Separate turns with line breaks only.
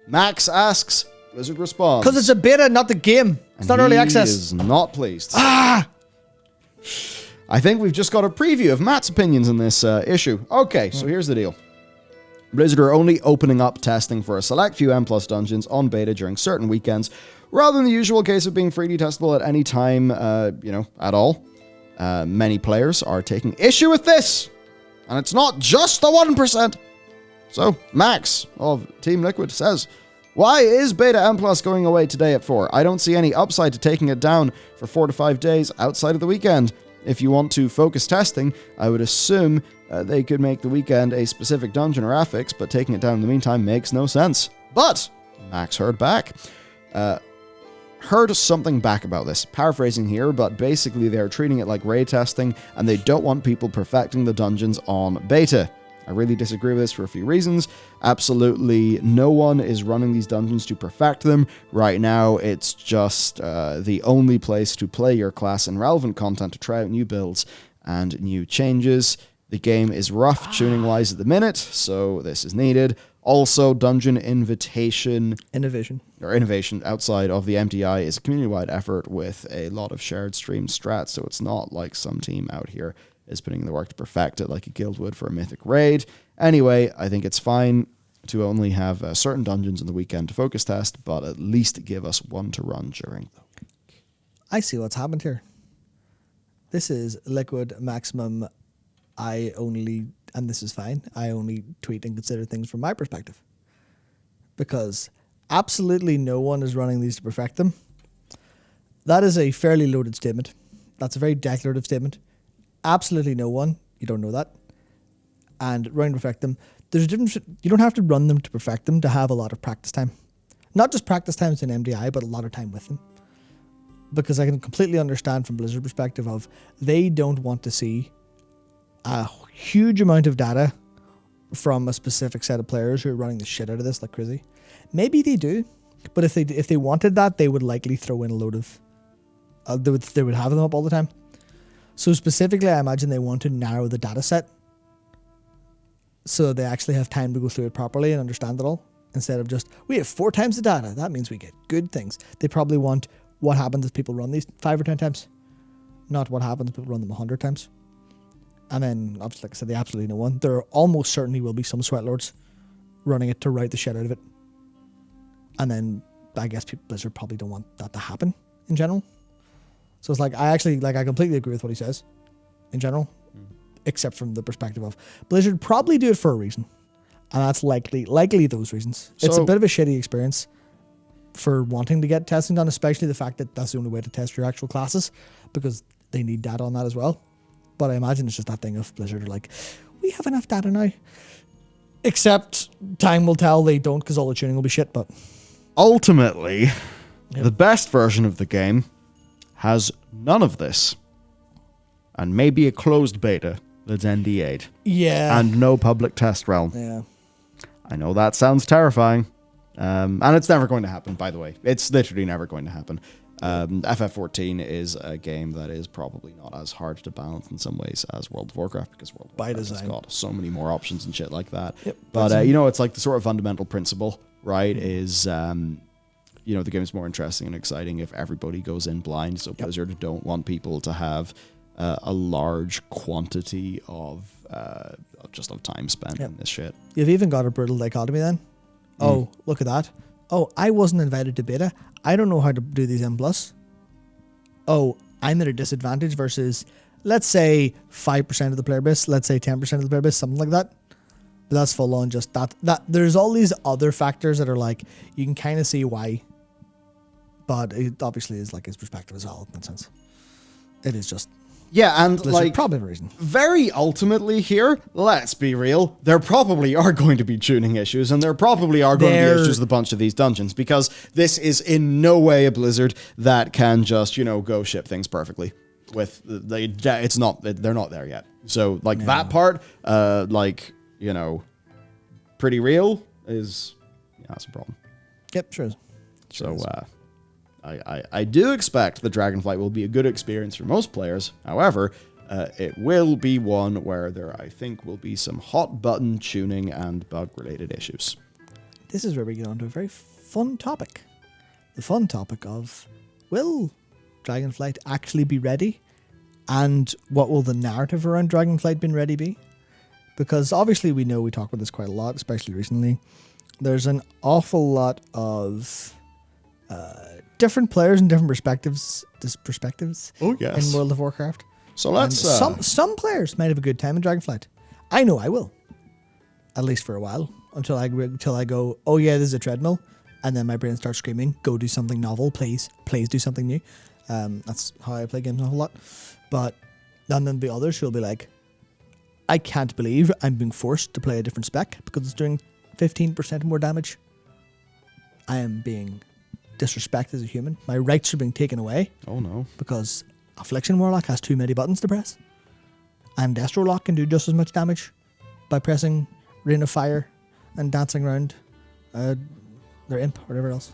Max asks, Blizzard responds.
Because it's a beta, not the game. It's not early access.
He is not pleased. I think we've just got a preview of Matt's opinions on this issue. Okay, so here's the deal. Blizzard are only opening up testing for a select few M+ dungeons on beta during certain weekends, rather than the usual case of being freely testable at any time, at all. Many players are taking issue with this, and it's not just the 1%. So, Max of Team Liquid says, why is Beta M+ going away today at 4? I don't see any upside to taking it down for 4 to 5 days outside of the weekend. If you want to focus testing, I would assume they could make the weekend a specific dungeon or affix, but taking it down in the meantime makes no sense. But Max heard something back about this. Paraphrasing here, but basically they're treating it like raid testing, and they don't want people perfecting the dungeons on beta. I really disagree with this for a few reasons. Absolutely no one is running these dungeons to perfect them. Right now, it's just the only place to play your class and relevant content to try out new builds and new changes. The game is rough tuning-wise at the minute, so this is needed. Also, dungeon innovation outside of the MDI is a community-wide effort with a lot of shared stream strats, so it's not like some team out here is putting in the work to perfect it like a guild would for a mythic raid. Anyway, I think it's fine to only have certain dungeons in the weekend to focus test, but at least give us one to run during the week.
I see what's happened here. This is Liquid Maximum. And this is fine, I only tweet and consider things from my perspective. Because absolutely no one is running these to perfect them. That is a fairly loaded statement. That's a very declarative statement. Absolutely no one. You don't know that. And running to perfect them. There's a difference. You don't have to run them to perfect them to have a lot of practice time. Not just practice times in MDI, but a lot of time with them. Because I can completely understand from Blizzard perspective of they don't want to see a huge amount of data from a specific set of players who are running the shit out of this like crazy. Maybe they do, but if they wanted that, they would likely throw in a load of... they would have them up all the time. So specifically, I imagine they want to narrow the data set so they actually have time to go through it properly and understand it all. Instead of just, we have 4 times the data. That means we get good things. They probably want what happens if people run these 5 or 10 times. Not what happens if people run them 100 times. And then, obviously, like I said, they absolutely know one. There almost certainly will be some sweatlords running it to write the shit out of it. And then, I guess Blizzard probably don't want that to happen in general. So it's like, I completely agree with what he says in general, except from the perspective of Blizzard probably do it for a reason. And that's likely those reasons. So, it's a bit of a shitty experience for wanting to get testing done, especially the fact that that's the only way to test your actual classes, because they need data on that as well. But I imagine it's just that thing of Blizzard are like, we have enough data now. Except time will tell they don't, because all the tuning will be shit. But
ultimately, the best version of the game has none of this. And maybe a closed beta that's NDA'd.
Yeah.
And no public test realm.
Yeah.
I know that sounds terrifying. And it's never going to happen, by the way. It's literally never going to happen. FF14 is a game that is probably not as hard to balance in some ways as World of Warcraft, because World of Warcraft has got so many more options and shit like that.
Yep,
but, it's like the sort of fundamental principle, right, is, the game is more interesting and exciting if everybody goes in blind. So Blizzard don't want people to have a large quantity of time spent in this shit.
You've even got a brutal dichotomy then. Oh, look at that. Oh, I wasn't invited to beta. I don't know how to do these M+. Oh, I'm at a disadvantage versus, let's say, 5% of the player base, let's say 10% of the player base, something like that. But that's full on just that. There's all these other factors that are like, you can kind of see why. But it obviously is like his perspective as well, in that sense. It is just...
Yeah, and like,
probably a reason.
Very ultimately here, let's be real, there probably are going to be tuning issues, and there probably are going to be issues with a bunch of these dungeons, because this is in no way a Blizzard that can just, go ship things perfectly. They're not there yet. So, like, that part, pretty real is, that's a problem.
Yep, sure is.
I do expect the Dragonflight will be a good experience for most players. However, it will be one where there, I think, will be some hot button tuning and bug related issues.
this is where we get on to a very fun topic. The fun topic of, will Dragonflight actually be ready? And what will the narrative around Dragonflight being ready be? Because obviously we know, we talk about this quite a lot, especially recently. There's an awful lot of different players and different perspectives
Oh, yes.
in World of Warcraft.
So let's...
Some players might have a good time in Dragonflight. I know I will. At least for a while. Until I go, oh yeah, this is a treadmill. And then my brain starts screaming, go do something novel, please do something new. That's how I play games a whole lot. But then there'll be others who'll be like, I can't believe I'm being forced to play a different spec because it's doing 15% more damage. I am being disrespected as a human. My rights are being taken away.
Oh no.
Because Affliction Warlock has too many buttons to press. And Destro Lock can do just as much damage by pressing Rain of Fire and dancing around their imp or whatever else.